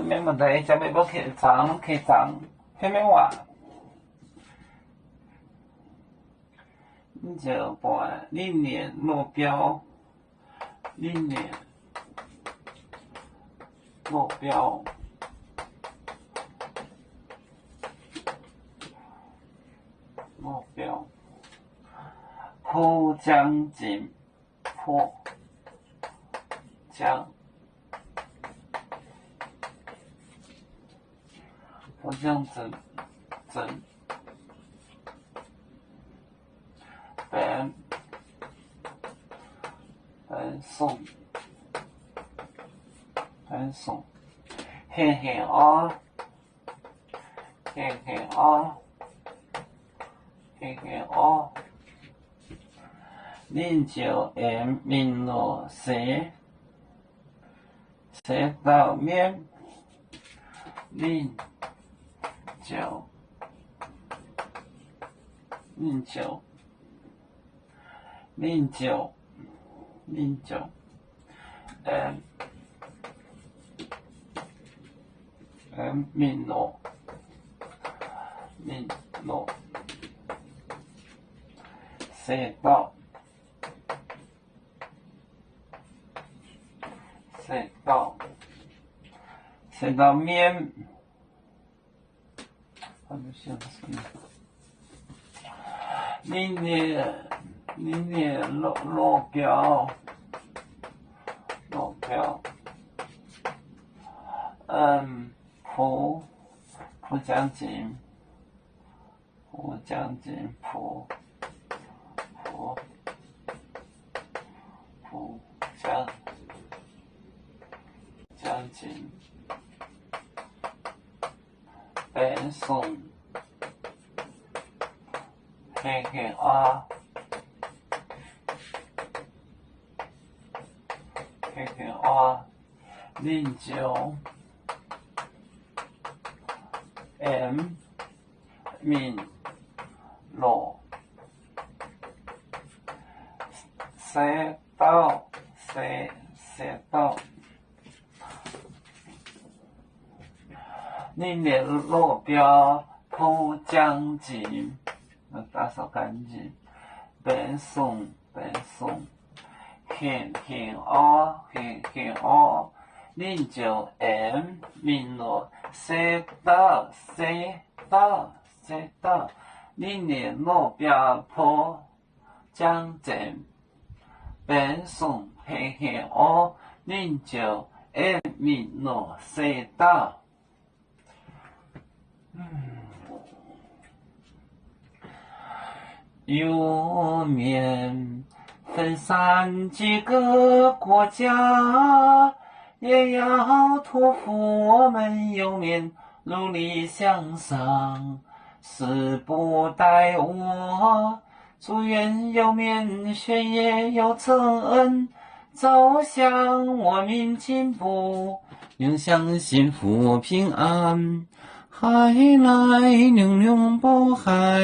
没问题，准备要起床，下面话，你就把历年目标，破奖金，破奖金，本送，嘿嘿啊，恁就按面落写到面，恁就按面落写到面，恁的路标，破奖金，奖金。本送，嘿嘿啊，恁就按面落写到。恁的路标破奖金，打扫干净。本送，嘿啊，恁就按面落写到。恁的路标破奖金，本送，嘿啊，恁就按面落写到。有面分散几个国家，也要托付我们有面努力向上。时不待我，祝愿有面学业有成，走向我民进步，永享幸福平安。海来永永不海。